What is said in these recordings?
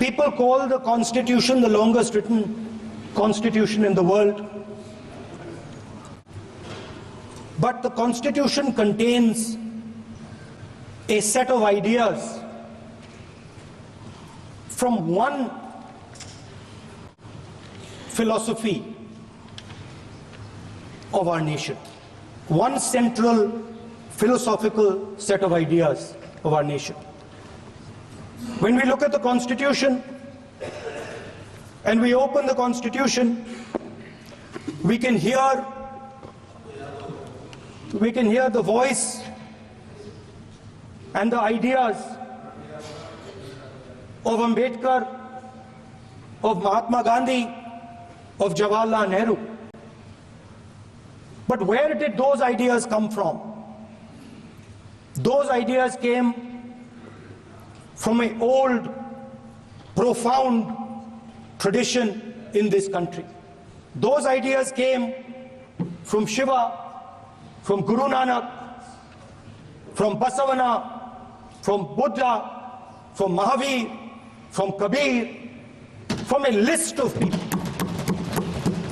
People call the Constitution the longest written constitution in the world. But the Constitution contains a set of ideas from one philosophy of our nation, one central philosophical set of ideas of our nation. When we look at the Constitution and we open the Constitution, we can hear the voice and the ideas of Ambedkar, of Mahatma Gandhi, of Jawaharlal Nehru. But where did those ideas come from? Those ideas came from an old, profound tradition in this country. Those ideas came from Shiva, from Guru Nanak, from Basavana, from Buddha, from Mahavir, from Kabir, from a list of people.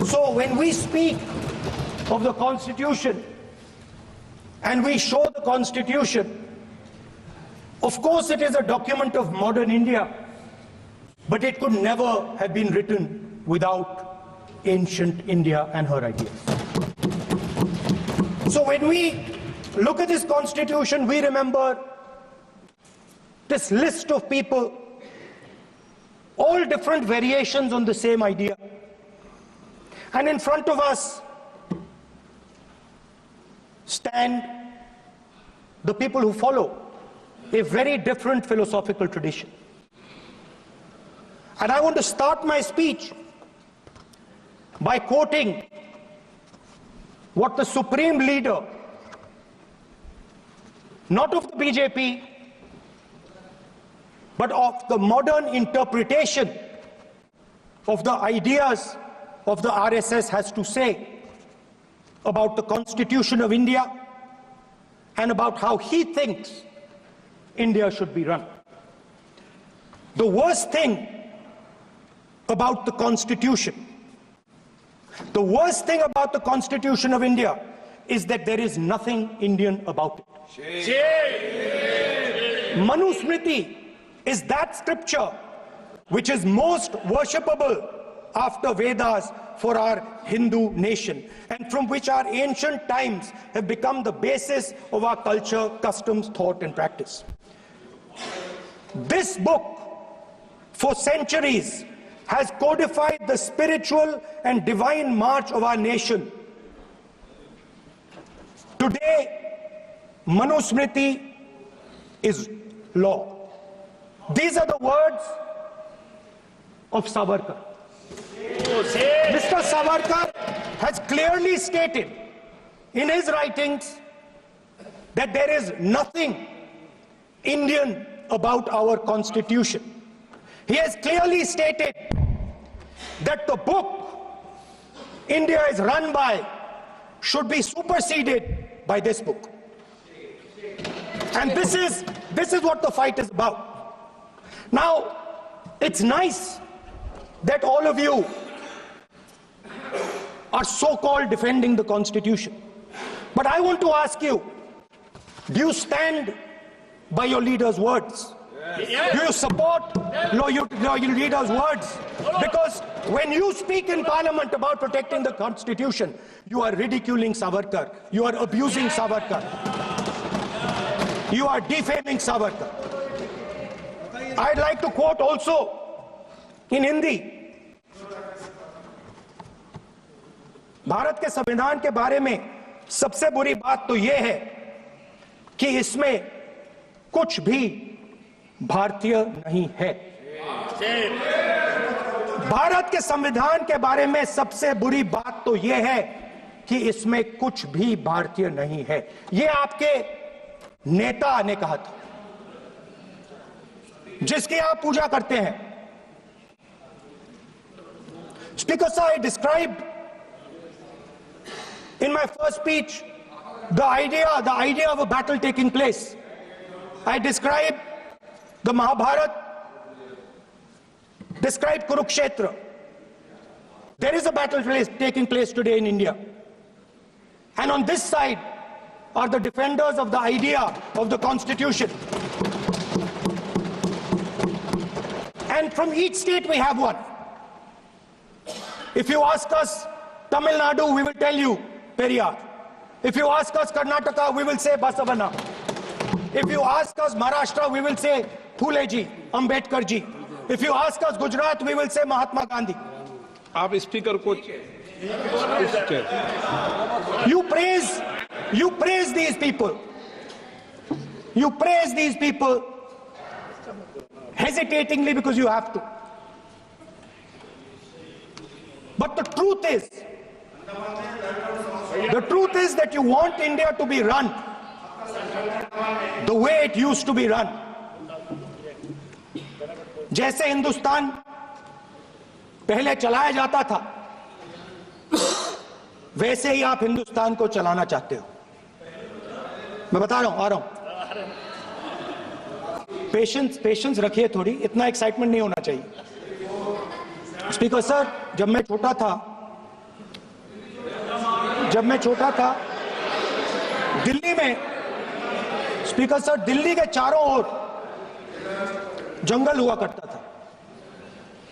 So when we speak of the Constitution and we show the Constitution, of course it is a document of modern India, but it could never have been written without ancient India and her ideas. So when we look at this Constitution, we remember this list of people, all different variations on the same idea. And in front of us stand the people who follow a very different philosophical tradition. And I want to start my speech by quoting what the supreme leader, not of the BJP, but of the modern interpretation of the ideas of the RSS has to say about the Constitution of India and about how he thinks India should be run. The worst thing about the Constitution, the worst thing about the Constitution of India is that there is nothing Indian about it. Manusmriti is that scripture which is most worshipable after Vedas for our Hindu nation, and from which our ancient times have become the basis of our culture, customs, thought and practice. This book, for centuries, has codified the spiritual and divine march of our nation. Today, Manusmriti is law. These are the words of Savarkar. Mr. Savarkar has clearly stated in his writings that there is nothing Indian about our Constitution. He has clearly stated that the book India is run by should be superseded by this book. And this is what the fight is about. Now, it's nice that all of you are so-called defending the Constitution. But I want to ask you, do you stand by your leader's words? Yes. Do you support your leader's words? Because when you speak in Parliament about protecting the Constitution, you are ridiculing Savarkar, you are abusing Savarkar, you are defaming Savarkar. I'd like to quote also in Hindi. Bharat के संविधान के बारे में सबसे बुरी बात तो यह है कि इसमें कुछ भी भारतीय नहीं है। भारत के संविधान के बारे में सबसे बुरी बात तो यह है कि इसमें कुछ भी भारतीय नहीं है। यह आपके नेता ने कहा था, जिसकी आप पूजा करते हैं। Speaker sir, I described in my first speech the idea of a battle taking place. I described the Mahabharata described Kurukshetra. There is a battle taking place today in India. And on this side are the defenders of the idea of the Constitution. And from each state we have one. If you ask us Tamil Nadu, we will tell you Periyar. If you ask us Karnataka, we will say Basavana. If you ask us Maharashtra, we will say Phule ji, Ambedkar ji. If you ask us Gujarat, we will say Mahatma Gandhi. आप speaker को You praise these people. You praise these people hesitatingly because you have to. But the truth is that you want India to be run the way it used to be run. जैसे हिंदुस्तान पहले चलाया जाता था, वैसे ही आप हिंदुस्तान को चलाना चाहते हो। मैं बता रहा हूं, आ रहा हूं। पेशेंस रखिए थोड़ी, इतना एक्साइटमेंट नहीं होना चाहिए। स्पीकर सर, जब मैं छोटा था दिल्ली में, स्पीकर सर, दिल्ली के चारों ओर जंगल हुआ करता था।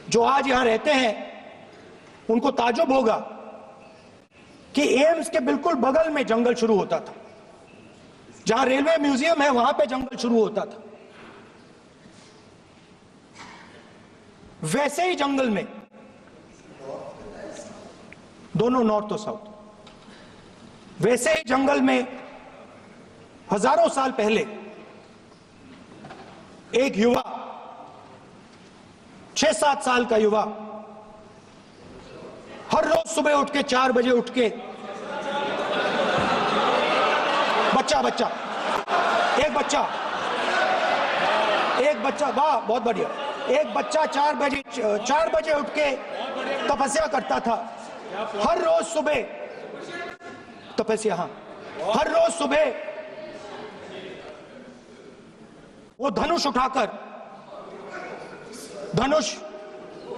जो आज यहां रहते हैं उनको ताज्जुब होगा कि एम्स के बिल्कुल बगल में जंगल शुरू होता था। जहां रेलवे म्यूजियम है वहां पे जंगल शुरू होता था। वैसे ही जंगल में, दोनों नॉर्थ और साउथ, वैसे ही जंगल में हजारों साल पहले एक युवा, 6-7 साल का युवा, हर रोज सुबह उठ के 4 बजे उठ के एक बच्चा, वाह बहुत बढ़िया, एक बच्चा 4 बजे उठ के तपस्या करता था। हर रोज सुबह तपस्या, हर रोज सुबह वो धनुष उठाकर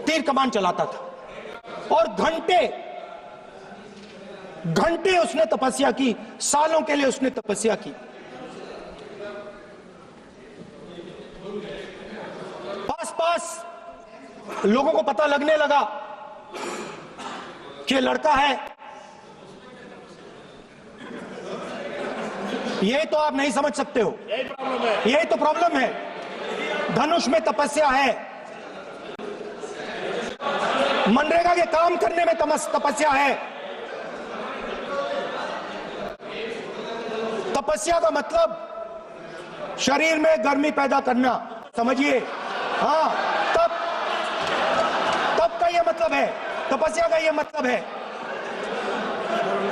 तीर कमान चलाता था और घंटे उसने तपस्या की, सालों के लिए उसने तपस्या की। पास लोगों को पता लगने लगा कि लड़का है। यही तो आप नहीं समझ सकते हो, यही तो प्रॉब्लम है। धनुष में तपस्या है, मनरेगा के काम करने में तपस्या है। तपस्या का मतलब शरीर में गर्मी पैदा करना, समझिए। हाँ, तब का ये मतलब है, तपस्या का ये मतलब है।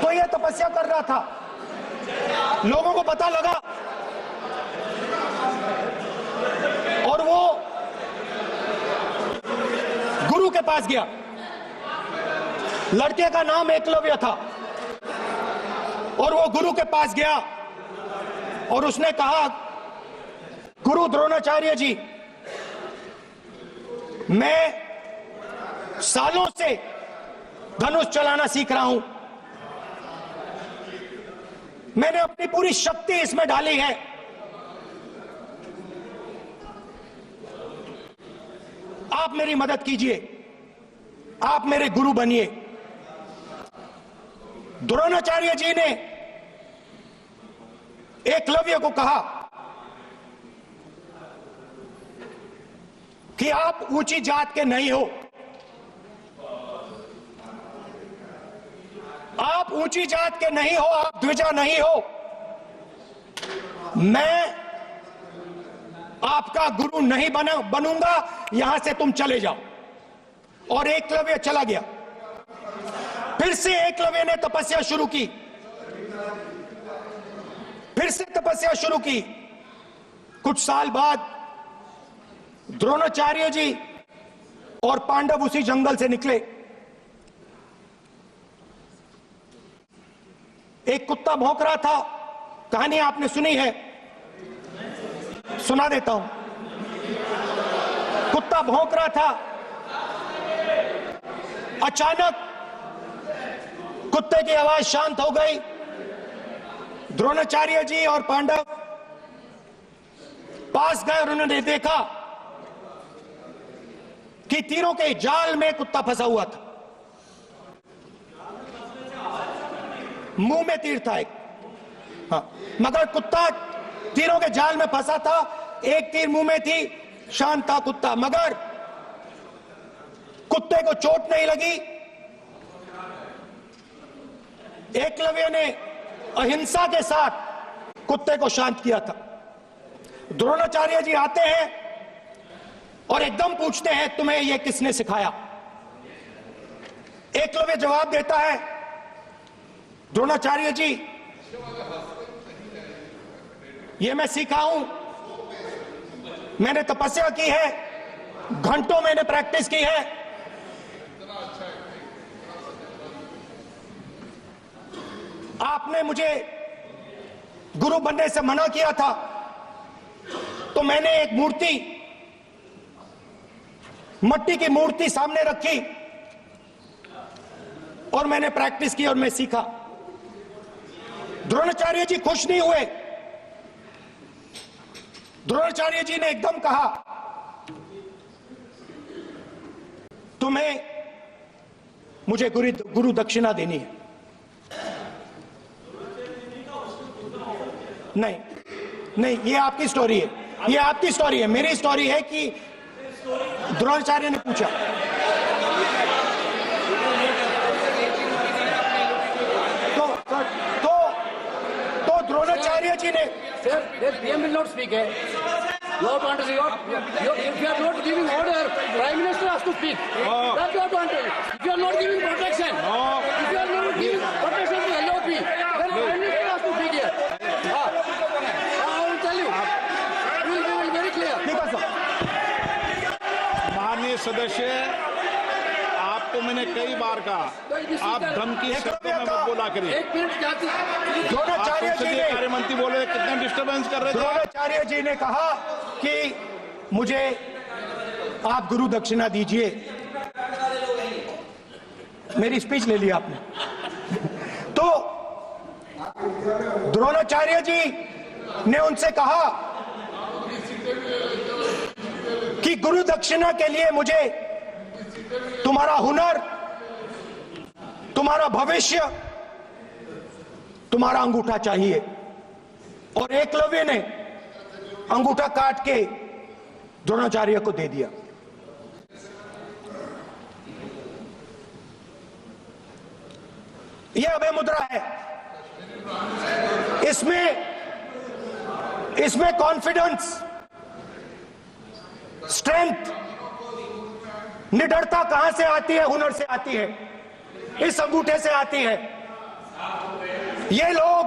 तो ये तपस्या कर रहा था, लोगों को पता लगा और वो गुरु के पास गया। लड़के का नाम एकलव्य था और वो गुरु के पास गया और उसने कहा, गुरु द्रोणाचार्य जी, मैं सालों से धनुष चलाना सीख रहा हूं, मैंने अपनी पूरी शक्ति इसमें डाली है। आप मेरी मदद कीजिए, आप मेरे गुरु बनिए। द्रोणाचार्य जी ने एकलव्य को कहा कि आप ऊंची जात के नहीं हो, आप ऊंची जात के नहीं हो, आप द्विजा नहीं हो। मैं आपका गुरु नहीं बनूंगा, यहां से तुम चले जाओ। और एकलव्य चला गया। फिर से एकलव्य ने तपस्या शुरू की, फिर से तपस्या शुरू की। कुछ साल बाद द्रोणाचार्य जी और पांडव उसी जंगल से निकले। एक कुत्ता भौंक रहा था, कहानी आपने सुनी है, सुना देता हूं। कुत्ता भौंक रहा था अचानक कुत्ते की आवाज शांत हो गई। द्रोणाचार्य जी और पांडव पास गए और उन्होंने देखा कि तीरों के जाल में कुत्ता फंसा हुआ था। मुंह में तीर था एक, हाँ, मगर कुत्ता तीरों के जाल में फंसा था। एक तीर मुंह में थी, शांत था कुत्ता, मगर कुत्ते को चोट नहीं लगी। एकलव्य ने अहिंसा के साथ कुत्ते को शांत किया था। द्रोणाचार्य जी आते हैं और एकदम पूछते हैं, तुम्हें यह किसने सिखाया? एकलव्य जवाब देता है, द्रोणाचार्य जी, ये मैं सीखा हूं, मैंने तपस्या की है, घंटों मैंने प्रैक्टिस की है। आपने मुझे गुरु बनने से मना किया था, तो मैंने एक मूर्ति, मट्टी की मूर्ति सामने रखी और मैंने प्रैक्टिस की और मैं सीखा। द्रोणाचार्य जी खुश नहीं हुए। द्रोणाचार्य जी ने एकदम कहा, तुम्हें मुझे गुरु दक्षिणा देनी है। नहीं नहीं, ये आपकी स्टोरी है, ये आपकी स्टोरी है। मेरी स्टोरी है कि द्रोणाचार्य ने पूछा। तो द्रोणाचार्य जी ने, Sir, the PM will not speak. You have to understand. If you are not giving order, Prime Minister has to speak. That's what you want to do. If you are not giving protection, if you are not giving protection to LOP, then Prime Minister has to speak here. I will tell you. We will be very clear. माननीय सदस्य, आपको मैंने कई बार कहा, आप धमकी शब्दों में मत बोला करिए। एक मिनट क्या थी? द्रोणाचार्य जी ने, कार्य मंत्री बोले, कितना डिस्टर्बेंस कर रहे थे। द्रोणाचार्य जी ने कहा कि मुझे आप गुरु दक्षिणा दीजिए। मेरी स्पीच ले ली आपने। तो द्रोणाचार्य जी ने उनसे कहा कि गुरु दक्षिणा के लिए मुझे तुम्हारा हुनर, तुम्हारा भविष्य, तुम्हारा अंगूठा चाहिए। और एकलव्य ने अंगूठा काट के द्रोणाचार्य को दे दिया। यह अभय मुद्रा है। इसमें कॉन्फिडेंस, स्ट्रेंथ, निडरता कहां से आती है? हुनर से आती है, इस अंगूठे से आती है। ये लोग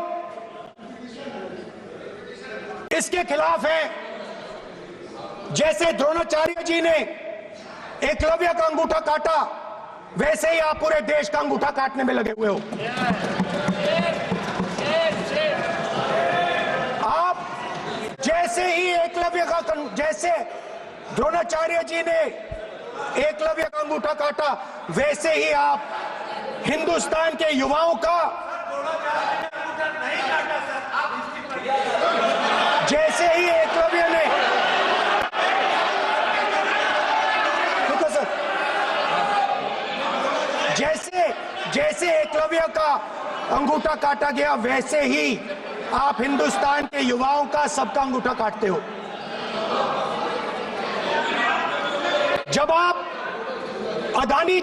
इसके खिलाफ हैं। जैसे द्रोणाचार्य जी ने एकलव्य का अंगूठा काटा, वैसे ही आप पूरे देश का अंगूठा काटने में लगे हुए हो। आप जैसे ही एकलव्य का, जैसे द्रोणाचार्य जी ने एकलव्य का अंगूठा काटा, वैसे ही आप हिंदुस्तान के युवाओं का, जैसे ही एकलव्य ने, जैसे एकलव्य का अंगूठा काटा गया, वैसे ही आप हिंदुस्तान के युवाओं का, सबका अंगूठा काटते हो। जब आप अदानी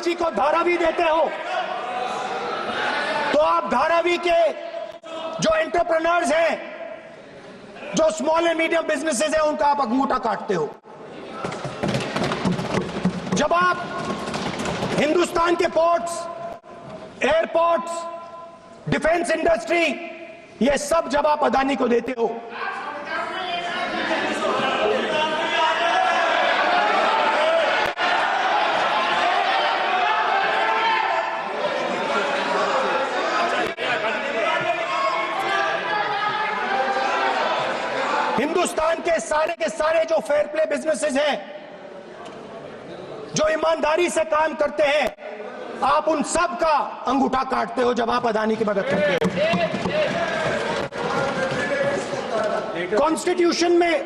जी को धारावी देते हो, तो आप धारावी के जो एंटरप्रेन्योर्स हैं, जो स्मॉल एंड मीडियम बिजनेसेस हैं, उनका आप अंगूठा काटते हो। जब आप हिंदुस्तान के पोर्ट्स, एयरपोर्ट्स, डिफेंस इंडस्ट्री, ये सब जब आप अदानी को देते हो, हिंदुस्तान के सारे जो फेयर प्ले बिजनेसेस हैं, जो ईमानदारी से काम करते हैं, आप उन सब का अंगूठा काटते हो जब आप अदानी की मदद करते हो। कॉन्स्टिट्यूशन में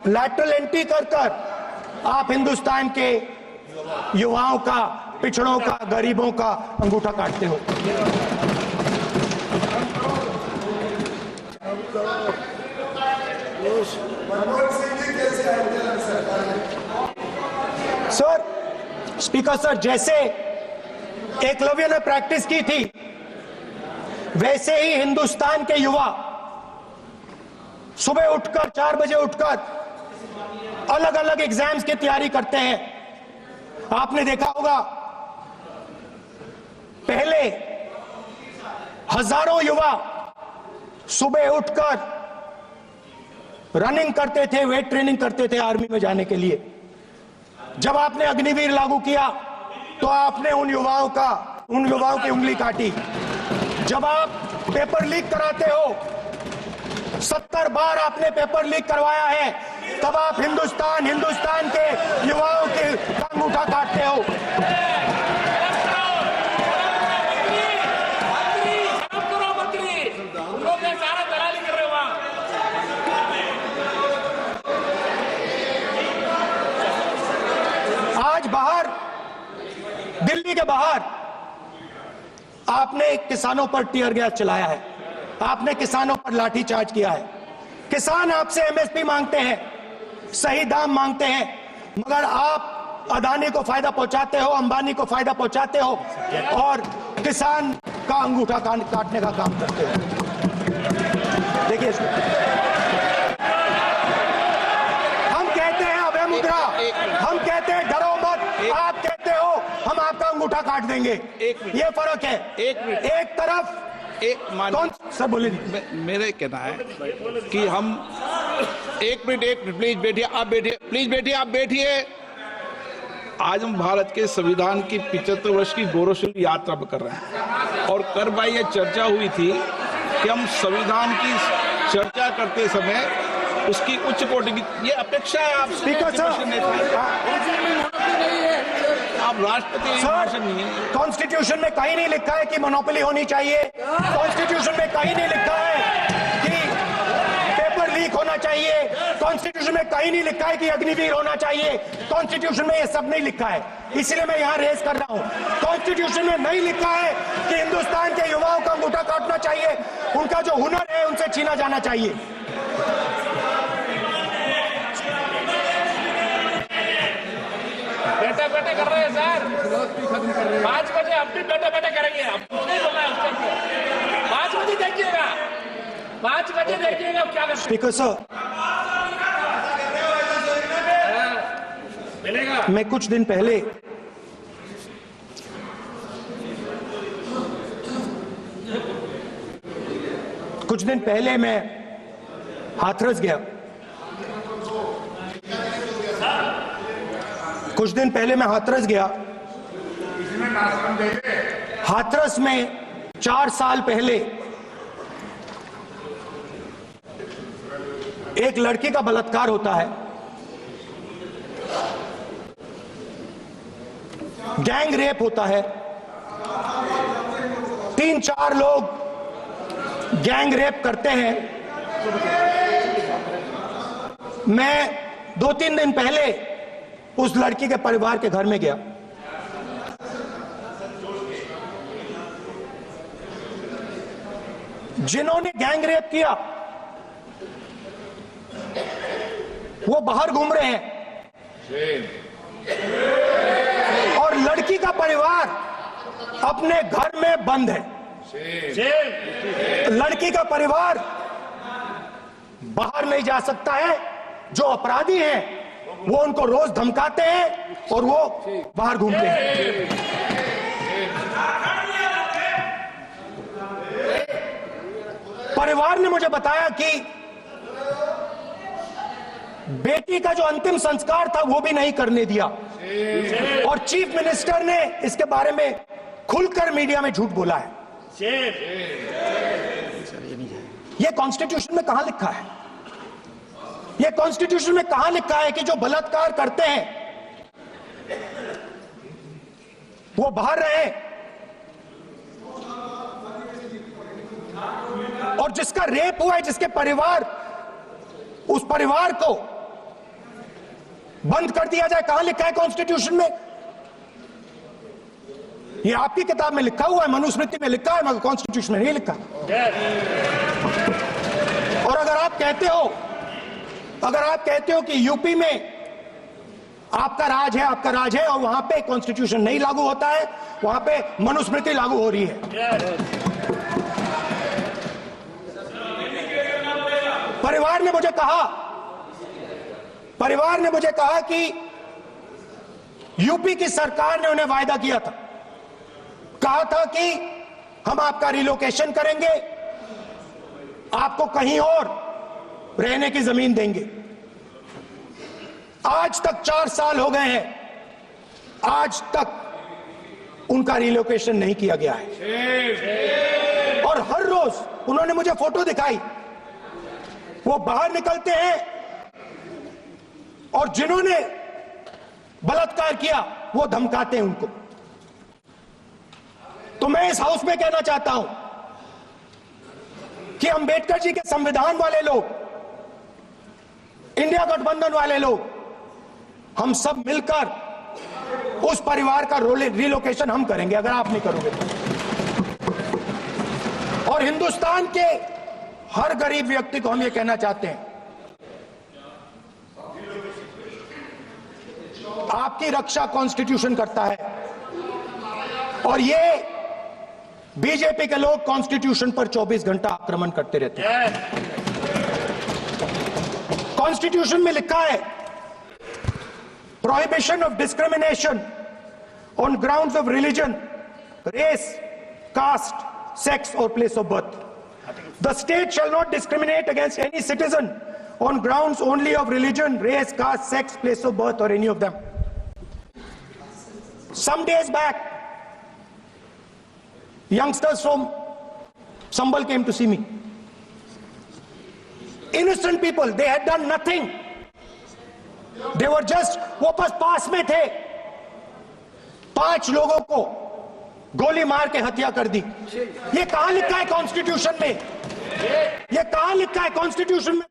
लैटरल एंट्री कर आप हिंदुस्तान के युवाओं का, पिछड़ों का, गरीबों का अंगूठा काटते हो। सर, स्पीकर सर, जैसे एकलव्य ने प्रैक्टिस की थी, वैसे ही हिंदुस्तान के युवा सुबह उठकर 4 बजे उठकर अलग अलग एग्जाम्स की तैयारी करते हैं। आपने देखा होगा, पहले हजारों युवा सुबह उठकर रनिंग करते थे, वेट ट्रेनिंग करते थे आर्मी में जाने के लिए। जब आपने अग्निवीर लागू किया तो आपने उन युवाओं की उंगली काटी। जब आप पेपर लीक कराते हो, 70 बार आपने पेपर लीक करवाया है, तब आप हिंदुस्तान के युवाओं के अंगूठा काटते हो। आज बाहर, दिल्ली के बाहर आपने किसानों पर टीयर गैस चलाया है, आपने किसानों पर लाठीचार्ज किया है। किसान आपसे एमएसपी मांगते हैं, सही दाम मांगते हैं, मगर आप अदानी को फायदा पहुंचाते हो, अंबानी को फायदा पहुंचाते हो और किसान का अंगूठा काटने का काम करते हो। देखिए, हम कहते हैं अभय मुद्रा, हम कहते हैं डरो मत, आप कहते हो हम आपका अंगूठा काट देंगे। ये फर्क है। एक तरफ कौन सर बोले, मेरे कहना है कि हम एक मिनट प्लीज बैठिए, आप बैठिए, प्लीज बैठिए, आप बैठिए। आज हम भारत के संविधान की 75 वर्ष की गौरवशाली यात्रा कर रहे हैं और कर भाई ये चर्चा हुई थी कि हम संविधान की चर्चा करते समय उसकी उच्च कोटि की ये अपेक्षा है। आप स्पीकर सर, आप राष्ट्रपति नहीं है। कॉन्स्टिट्यूशन में कहीं नहीं लिखा है कि मोनोपोली होनी चाहिए। कॉन्स्टिट्यूशन में कहीं नहीं लिखा है कि पेपर लीक होना चाहिए। कॉन्स्टिट्यूशन में कहीं नहीं लिखा है कि अग्निवीर होना चाहिए। कॉन्स्टिट्यूशन में ये सब नहीं लिखा है, इसलिए मैं यहाँ रेस कर रहा हूँ। कॉन्स्टिट्यूशन में नहीं लिखा है कि हिंदुस्तान के युवाओं का अंगूठा काटना चाहिए, उनका जो हुनर है उनसे छीना जाना चाहिए। बैठे कर रहे हैं सर, 5 बजे हम भी बैठे करेंगे। अब नहीं बोलना है, 5 बजे देखिएगा, 5 बजे देखिएगा क्या कर। स्पीकर सर, मिलेगा। मैं कुछ दिन पहले मैं हाथरस गया। हाथरस में 4 साल पहले एक लड़की का बलात्कार होता है। गैंग रेप होता है। 3-4 लोग गैंग रेप करते हैं। मैं 2-3 दिन पहले उस लड़की के परिवार के घर में गया। जिन्होंने गैंग रेप किया वो बाहर घूम रहे हैं और लड़की का परिवार अपने घर में बंद है। लड़की का परिवार बाहर नहीं जा सकता है। जो अपराधी हैं वो उनको रोज धमकाते हैं और वो बाहर घूमते हैं। परिवार ने मुझे बताया कि बेटी का जो अंतिम संस्कार था वो भी नहीं करने दिया और चीफ मिनिस्टर ने इसके बारे में खुलकर मीडिया में झूठ बोला है। ये कॉन्स्टिट्यूशन में कहां लिखा है? ये कॉन्स्टिट्यूशन में कहां लिखा है कि जो बलात्कार करते हैं वो बाहर रहे, और जिसका रेप हुआ है, जिसके परिवार, उस परिवार को बंद कर दिया जाए? कहां लिखा है कॉन्स्टिट्यूशन में? ये आपकी किताब में लिखा हुआ है, मनुस्मृति में लिखा है, मगर कॉन्स्टिट्यूशन में नहीं लिखा। और अगर आप कहते हो कि यूपी में आपका राज है और वहां पे कॉन्स्टिट्यूशन नहीं लागू होता है, वहां पे मनुस्मृति लागू हो रही है। परिवार ने मुझे कहा कि यूपी की सरकार ने उन्हें वायदा किया था, कहा था कि हम आपका रिलोकेशन करेंगे, आपको कहीं और रहने की जमीन देंगे। आज तक 4 साल हो गए हैं, आज तक उनका रिलोकेशन नहीं किया गया है। और हर रोज उन्होंने मुझे फोटो दिखाई, वो बाहर निकलते हैं और जिन्होंने बलात्कार किया वो धमकाते हैं उनको। तो मैं इस हाउस में कहना चाहता हूं कि अंबेडकर जी के संविधान वाले लोग, इंडिया गठबंधन वाले लोग, हम सब मिलकर उस परिवार का रिलोकेशन हम करेंगे, अगर आप नहीं करोगे तो। और हिंदुस्तान के हर गरीब व्यक्ति को हम ये कहना चाहते हैं, आपकी रक्षा कॉन्स्टिट्यूशन करता है, और ये बीजेपी के लोग कॉन्स्टिट्यूशन पर 24 घंटा आक्रमण करते रहते हैं। कॉन्स्टिट्यूशन में लिखा है, prohibition of discrimination on grounds of religion, race, caste, sex और place of birth. The state shall not discriminate against any citizen on grounds only of religion, race, caste, sex, place of birth, or any of them. Some days back, youngsters from Sambal came to see me. Innocent people, they had done nothing. They were just, वो बस पास में थे, 5 लोगों को गोली मार के हत्या कर दी। ये कहां लिखा है कॉन्स्टिट्यूशन में? ये कहां लिखा है कॉन्स्टिट्यूशन में?